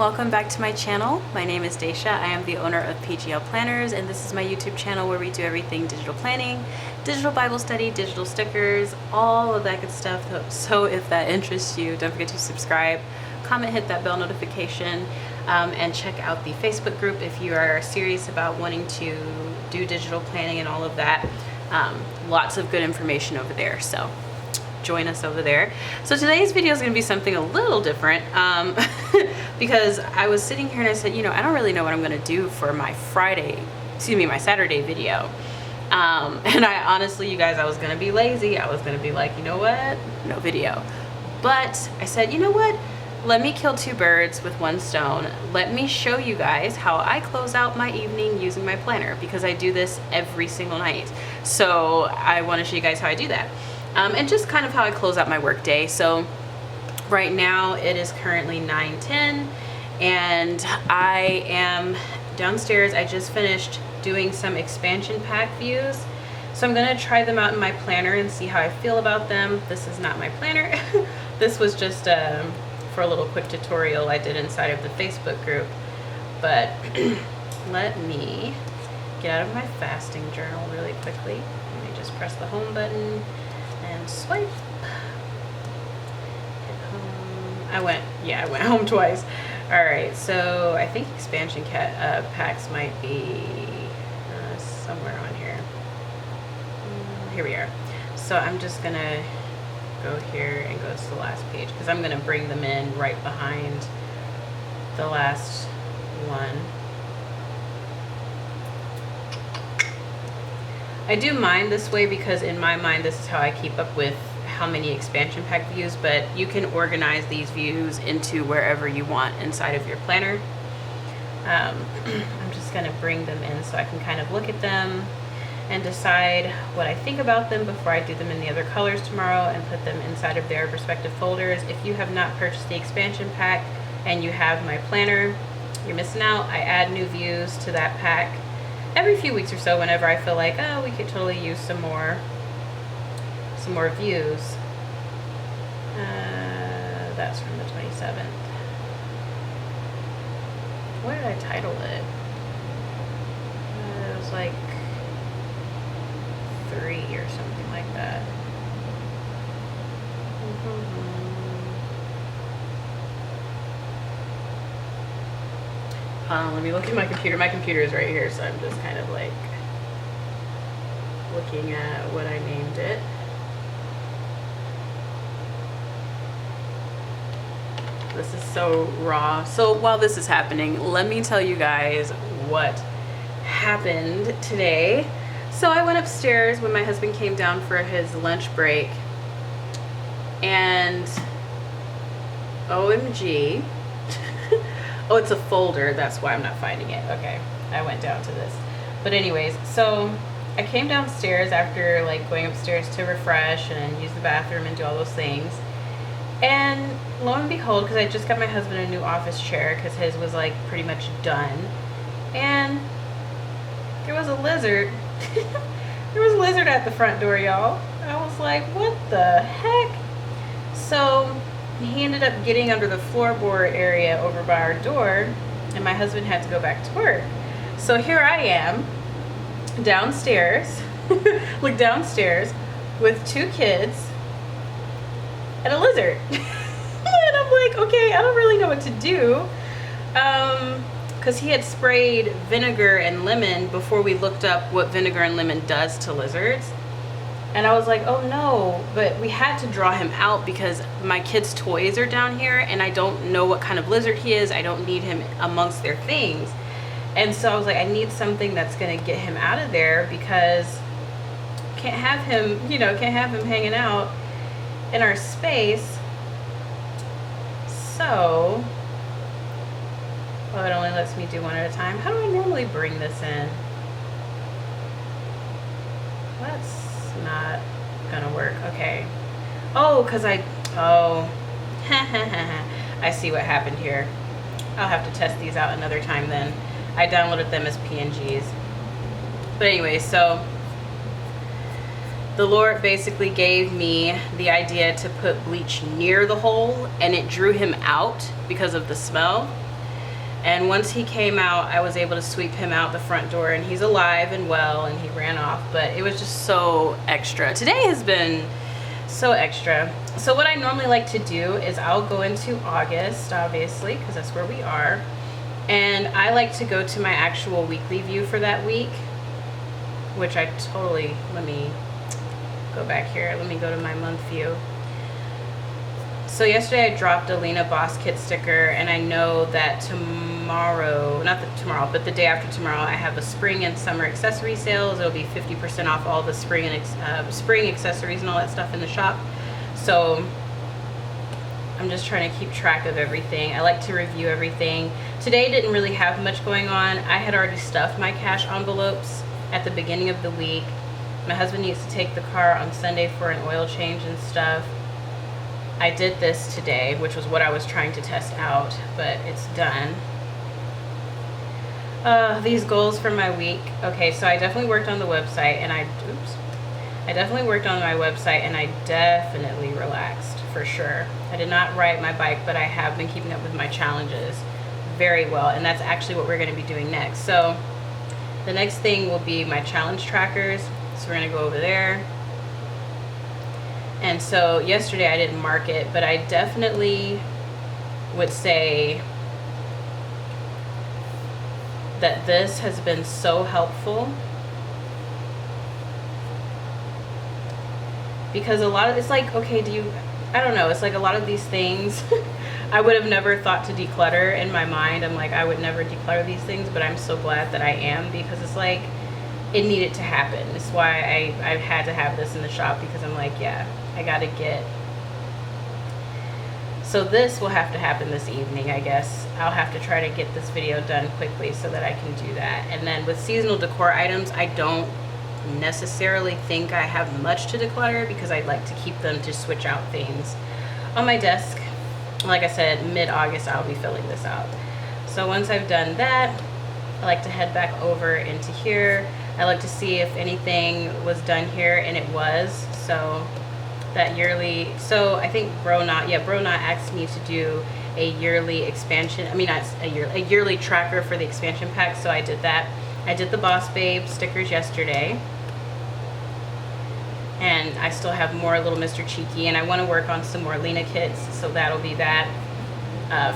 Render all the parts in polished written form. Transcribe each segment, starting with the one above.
welcome back to my channel. My name is Daisha. I am the owner of PGL Planners, and this is my YouTube channel where we do everything digital planning, digital Bible study, digital stickers, all of that good stuff. So if that interests you, don't forget to subscribe, comment, hit that bell notification, and check out the Facebook group if you are serious about wanting to do digital planning and all of that. Lots of good information over there, so join us over there. So today's video is going to be something a little different because I was sitting here and I said, I don't really know what I'm going to do for my my Saturday video. And I honestly, you guys, I was going to be lazy. I was going to be like, you know what? No video. But I said, you know what? Let me kill two birds with one stone. Let me show you guys how I close out my evening using my planner, because I do this every single night. So I want to show you guys how I do that. And just kind of how I close out my work day. So right now it is currently 9:10 and I am downstairs. I just finished doing some expansion pack views. So I'm gonna try them out in my planner and see how I feel about them. This is not my planner. This was just for a little quick tutorial I did inside of the Facebook group. But let me get out of my fasting journal really quickly. Let me just press the home button and swipe. Hit home. I went home twice. All right, so I think expansion packs might be somewhere on here. Here we are. So I'm just gonna go here and go to the last page because I'm gonna bring them in right behind the last one. I do mine this way because in my mind this is how I keep up with how many expansion pack views, but you can organize these views into wherever you want inside of your planner. I'm just going to bring them in so I can kind of look at them and decide what I think about them before I do them in the other colors tomorrow and put them inside of their respective folders. If you have not purchased the expansion pack and you have my planner, you're missing out. I add new views to that pack every few weeks or so whenever I feel like, oh, we could totally use some more views. That's from the 27th. What did I title it? It was like 3 or something like that. Let me look at my computer. My computer is right here, so I'm just kind of like looking at what I named it. This is so raw. So while this is happening, let me tell you guys what happened today. So I went upstairs when my husband came down for his lunch break, and OMG. Oh, it's a folder. That's why I'm not finding it. Okay, I went down to this. But anyways, so I came downstairs after like going upstairs to refresh and use the bathroom and do all those things. And lo and behold, because I just got my husband a new office chair because his was like pretty much done. And there was a lizard. There was a lizard at the front door, y'all. I was like, what the heck? So he ended up getting under the floorboard area over by our door, and my husband had to go back to work. So here I am downstairs, look downstairs with two kids and a lizard. And I'm like, okay, I don't really know what to do. Because he had sprayed vinegar and lemon before we looked up what vinegar and lemon does to lizards. And I was like, oh no, but we had to draw him out because my kids' toys are down here and I don't know what kind of lizard he is. I don't need him amongst their things. And so I was like, I need something that's gonna get him out of there because can't have him hanging out in our space. So, it only lets me do one at a time. How do I normally bring this in? That's not gonna work. Okay. Oh, I see what happened here. I'll have to test these out another time then. I downloaded them as PNGs. But anyway, so the Lord basically gave me the idea to put bleach near the hole, and it drew him out because of the smell. And once he came out, I was able to sweep him out the front door, and he's alive and well, and he ran off. But it was just so extra. Today has been so extra. So what I normally like to do is I'll go into August, obviously, because that's where we are. And I like to go to my actual weekly view for that week, which I totally, let me go back here. Let me go to my month view. So yesterday I dropped a Lena Boss Kit sticker, and I know that tomorrow, not tomorrow, but the day after tomorrow, I have a spring and summer accessory sales. It'll be 50% off all the spring and spring accessories and all that stuff in the shop. So I'm just trying to keep track of everything. I like to review everything. Today didn't really have much going on. I had already stuffed my cash envelopes at the beginning of the week. My husband needs to take the car on Sunday for an oil change and stuff. I did this today, which was what I was trying to test out, but it's done. These goals for my week. Okay, so I definitely worked on the website, and I definitely worked on my website, and I definitely relaxed, for sure. I did not ride my bike, but I have been keeping up with my challenges very well, and that's actually what we're going to be doing next. So the next thing will be my challenge trackers. So we're going to go over there. And so yesterday I didn't mark it, but I definitely would say that this has been so helpful, because a lot of it's like, okay, I don't know, it's like a lot of these things I would have never thought to declutter in my mind. I'm like, I would never declutter these things, but I'm so glad that I am, because it's like it needed to happen. It's why I had to have this in the shop, because I'm like, yeah, I gotta get. So this will have to happen this evening, I guess. I'll have to try to get this video done quickly so that I can do that. And then with seasonal decor items, I don't necessarily think I have much to declutter, because I like to keep them to switch out things on my desk. Like I said, mid-August I'll be filling this out. So once I've done that, I like to head back over into here. I like to see if anything was done here, and it was. So that yearly, so I think Bronot asked me to do a yearly expansion, not a yearly tracker for the expansion pack, so I did that. I did the Boss Babe stickers yesterday, and I still have more Little Mr. Cheeky, and I want to work on some more Lena kits, so that'll be that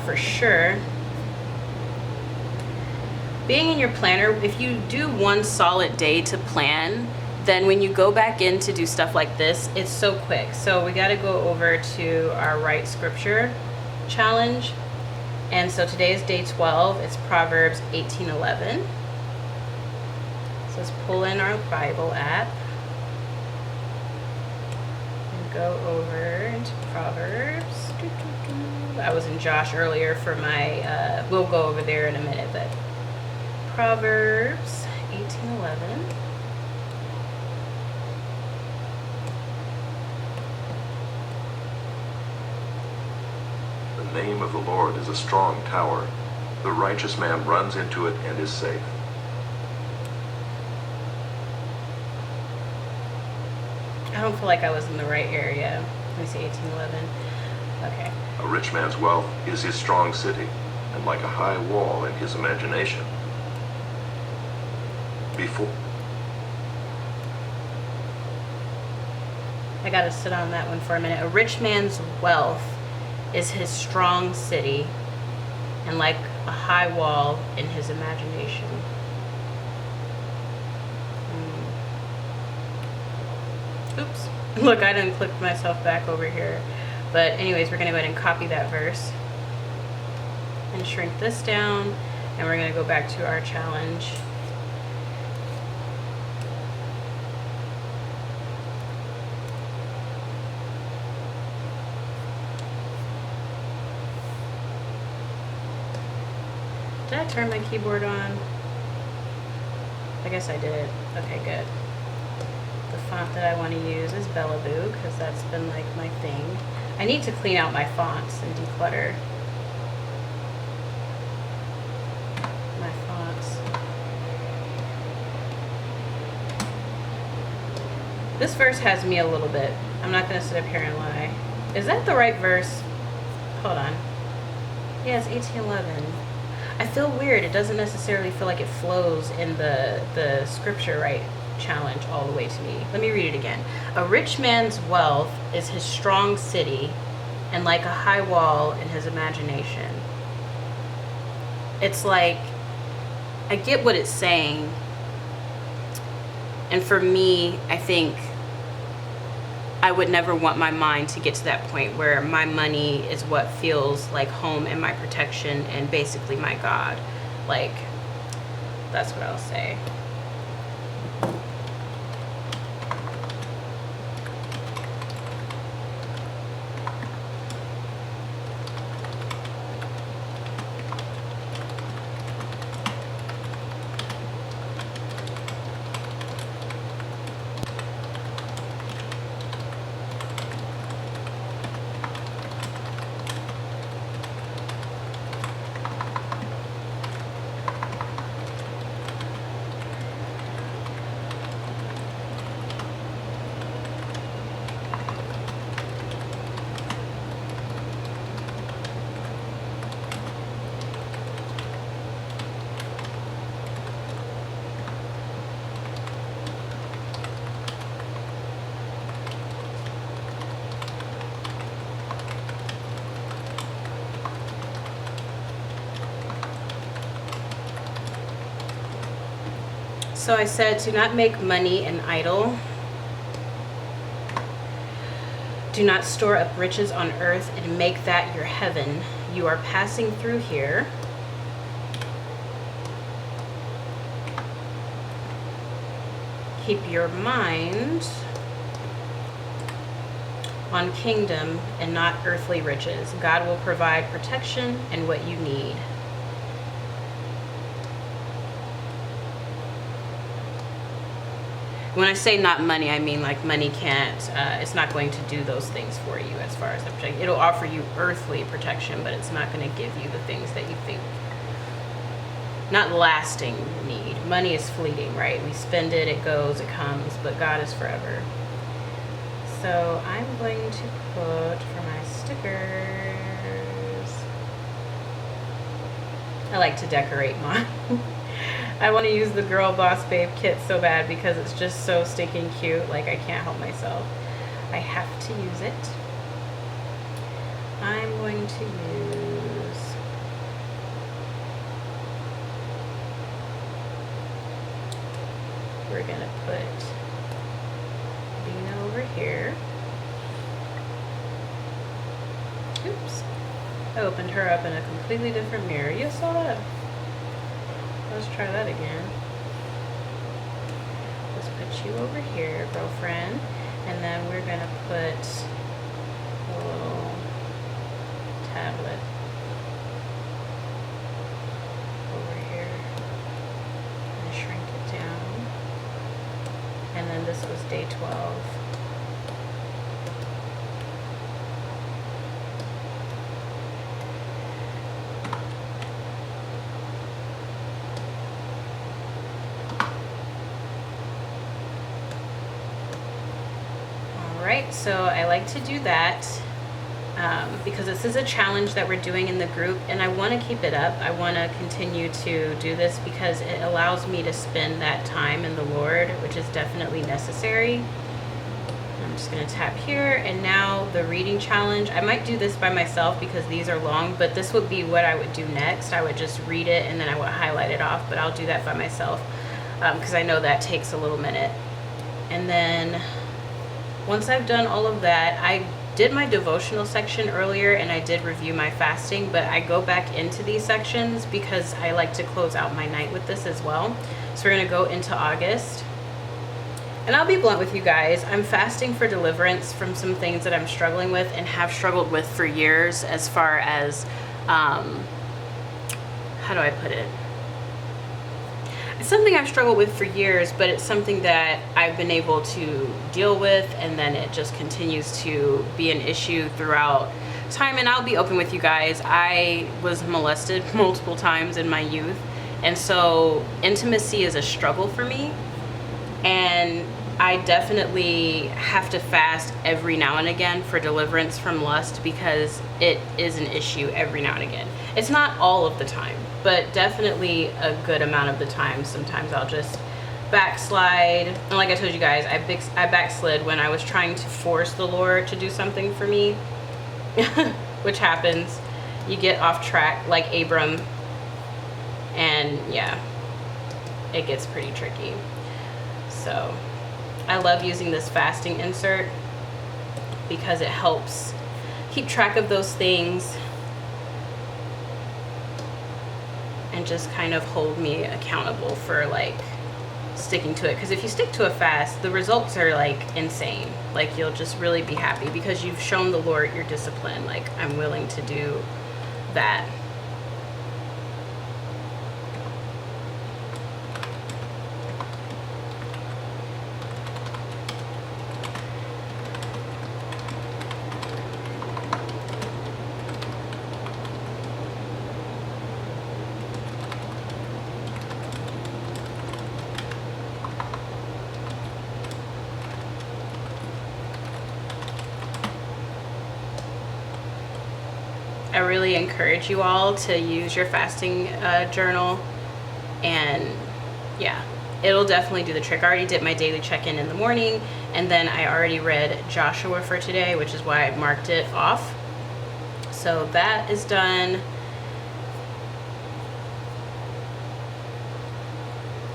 for sure. Being in your planner, if you do one solid day to plan, then when you go back in to do stuff like this, it's so quick. So we got to go over to our Write Scripture challenge. And so today is day 12. It's Proverbs 18:11. So let's pull in our Bible app and go over into Proverbs. I was in Josh earlier for my, we'll go over there in a minute, but Proverbs 18:11. The name of the Lord is a strong tower. The righteous man runs into it and is safe. I don't feel like I was in the right area. Let me see, 18:11. Okay. A rich man's wealth is his strong city, and like a high wall in his imagination. I gotta sit on that one for a minute. A rich man's wealth is his strong city, and like a high wall in his imagination. Oops. Look, I didn't click myself back over here. But anyways, we're gonna go ahead and copy that verse and shrink this down, and we're gonna go back to our challenge. Did I turn my keyboard on? I guess I did. Okay, good. The font that I want to use is Bellaboo, because that's been like my thing. I need to clean out my fonts and declutter my fonts. This verse has me a little bit. I'm not going to sit up here and lie. Is that the right verse? Hold on. Yeah, it's 18:11. I feel weird. It doesn't necessarily feel like it flows in the scripture right challenge all the way to me. Let me read it again. A rich man's wealth is his strong city, and like a high wall in his imagination. It's like, I get what it's saying. And for me, I think I would never want my mind to get to that point where my money is what feels like home and my protection and basically my God. Like, that's what I'll say. So I said, do not make money an idol. Do not store up riches on earth and make that your heaven. You are passing through here. Keep your mind on kingdom and not earthly riches. God will provide protection and what you need. When I say not money, I mean like money can't, it's not going to do those things for you as far as the protection. It'll offer you earthly protection, but it's not going to give you the things that you think, not lasting need. Money is fleeting, right? We spend it, it goes, it comes, but God is forever. So I'm going to put for my stickers, I like to decorate mine. I want to use the Girl Boss Babe kit so bad because it's just so stinking cute. Like, I can't help myself. I have to use it. I'm going to use we're going to put Dina over here. Oops. I opened her up in a completely different mirror. You saw that? Let's try that again. Let's put you over here, girlfriend. And then we're going to put a little tablet over here and shrink it down. And then this was day 12. Alright, so I like to do that because this is a challenge that we're doing in the group, and I want to keep it up. I want to continue to do this because it allows me to spend that time in the Lord, which is definitely necessary. I'm just going to tap here, and now the reading challenge. I might do this by myself because these are long, but this would be what I would do next. I would just read it and then I would highlight it off, but I'll do that by myself because I know that takes a little minute. And then once I've done all of that, I did my devotional section earlier and I did review my fasting, but I go back into these sections because I like to close out my night with this as well. So we're going to go into August. And I'll be blunt with you guys, I'm fasting for deliverance from some things that I'm struggling with and have struggled with for years, as far as, how do I put it? It's something I've struggled with for years, but it's something that I've been able to deal with, and then it just continues to be an issue throughout time. And I'll be open with you guys, I was molested multiple times in my youth, and so intimacy is a struggle for me, and I definitely have to fast every now and again for deliverance from lust because it is an issue every now and again. It's not all of the time, but definitely a good amount of the time. Sometimes I'll just backslide. And like I told you guys, I backslid when I was trying to force the Lord to do something for me, which happens. You get off track like Abram, and yeah, it gets pretty tricky. So I love using this fasting insert because it helps keep track of those things and just kind of hold me accountable for like sticking to it. Because if you stick to a fast, the results are like insane. Like you'll just really be happy because you've shown the Lord your discipline. Like, I'm willing to do that. I really encourage you all to use your fasting journal, and yeah, it'll definitely do the trick. I already did my daily check-in in the morning, and then I already read Joshua for today, which is why I marked it off. So that is done.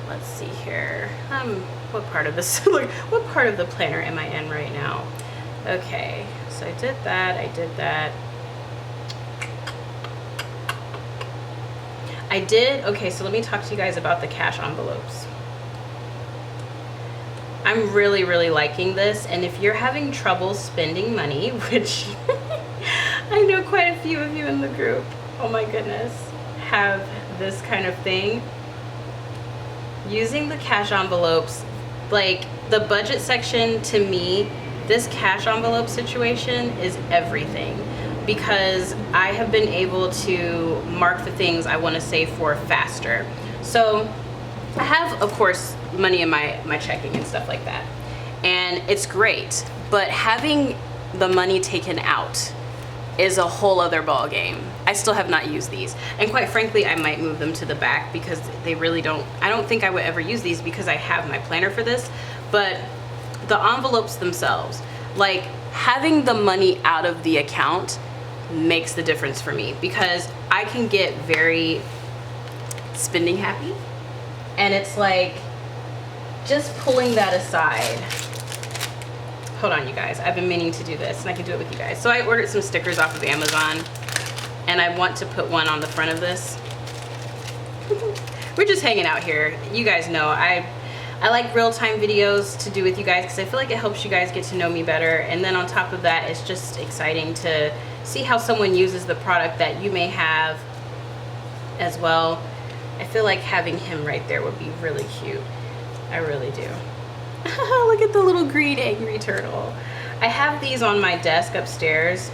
Let's see here. What part of this? What part of the planner am I in right now? Okay, so I did that. Okay, so let me talk to you guys about the cash envelopes. I'm really, really liking this, and if you're having trouble spending money, which I know quite a few of you in the group, oh my goodness, have this kind of thing, using the cash envelopes, like the budget section, to me, this cash envelope situation is everything. Because I have been able to mark the things I want to save for faster. So I have, of course, money in my checking and stuff like that. And it's great, but having the money taken out is a whole other ball game. I still have not used these. And quite frankly, I might move them to the back because they really don't, I don't think I would ever use these because I have my planner for this. But the envelopes themselves, like having the money out of the account makes the difference for me, because I can get very spending happy, and it's like just pulling that aside. Hold on, you guys, I've been meaning to do this and I can do it with you guys. So I ordered some stickers off of Amazon, and I want to put one on the front of this. We're just hanging out here, you guys know I like real-time videos to do with you guys because I feel like it helps you guys get to know me better. And then on top of that, it's just exciting to see how someone uses the product that you may have as well. I feel like having him right there would be really cute. I really do. Look at the little green angry turtle. I have these on my desk upstairs.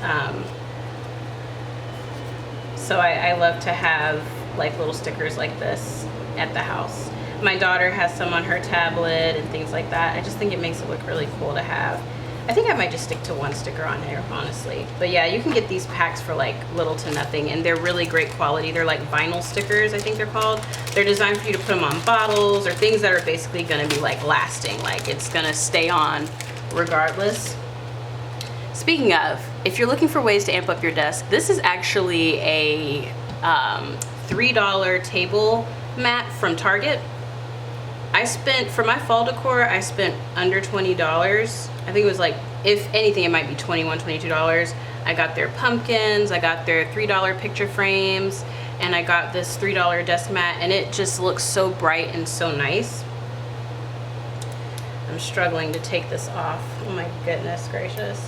So I love to have like little stickers like this at the house. My daughter has some on her tablet and things like that. I just think it makes it look really cool to have. I think I might just stick to one sticker on here, honestly. But yeah, you can get these packs for like little to nothing, and they're really great quality. They're like vinyl stickers, I think they're called. They're designed for you to put them on bottles or things that are basically gonna be like lasting, like it's gonna stay on regardless. Speaking of, if you're looking for ways to amp up your desk, this is actually a $3 table mat from Target. I spent, for my fall decor, I spent under $20. I think it was like, if anything, it might be $21, $22. I got their pumpkins, I got their $3 picture frames, and I got this $3 desk mat, and it just looks so bright and so nice. I'm struggling to take this off. Oh my goodness gracious.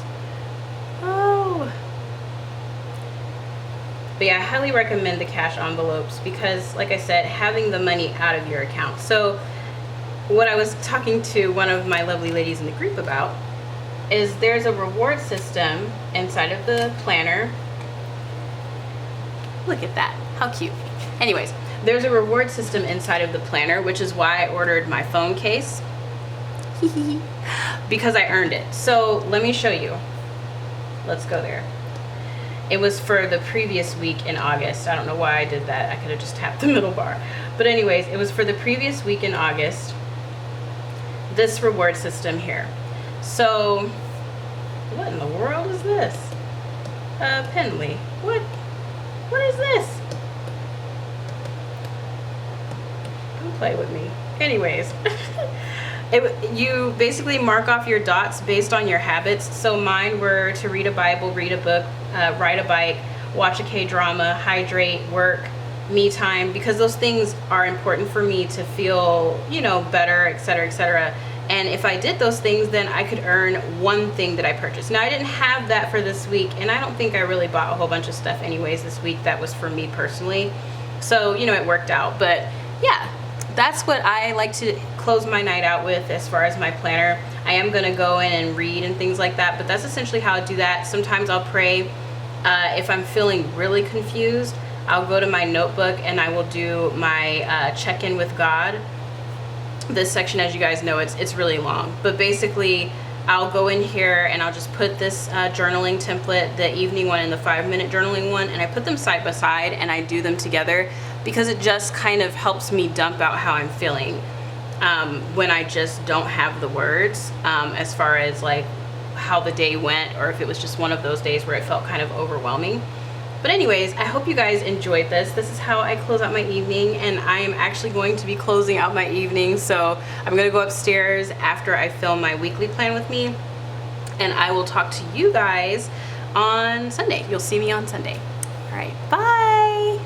Oh. But yeah, I highly recommend the cash envelopes because, like I said, having the money out of your account. So what I was talking to one of my lovely ladies in the group about is there's a reward system inside of the planner. Look at that, how cute. Anyways, there's a reward system inside of the planner, which is why I ordered my phone case. because I earned it. So let me show you. Let's go there. It was for the previous week in August. I don't know why I did that. I could have just tapped the middle bar. But anyways, it was for the previous week in August, this reward system here. So, what in the world is this? Penley. What is this? Don't play with me. Anyways, you basically mark off your dots based on your habits. So mine were to read a Bible, read a book, ride a bike, watch a K-drama, hydrate, work, me time, because those things are important for me to feel, you know, better, etc., etc. And if I did those things, then I could earn one thing that I purchased. Now, I didn't have that for this week, and I don't think I really bought a whole bunch of stuff anyways this week that was for me personally. So, you know, it worked out. But yeah, that's what I like to close my night out with as far as my planner. I am going to go in and read and things like that, but that's essentially how I do that. Sometimes I'll pray. If I'm feeling really confused, I'll go to my notebook and I will do my check-in with God. This section, as you guys know, it's really long, but basically I'll go in here and I'll just put this journaling template, the evening one and the 5-minute journaling one, and I put them side by side and I do them together because it just kind of helps me dump out how I'm feeling when I just don't have the words, as far as like how the day went, or if it was just one of those days where it felt kind of overwhelming. But anyways, I hope you guys enjoyed this. This is how I close out my evening, and I am actually going to be closing out my evening. So I'm gonna go upstairs after I film my weekly plan with me, and I will talk to you guys on Sunday. You'll see me on Sunday. All right, bye.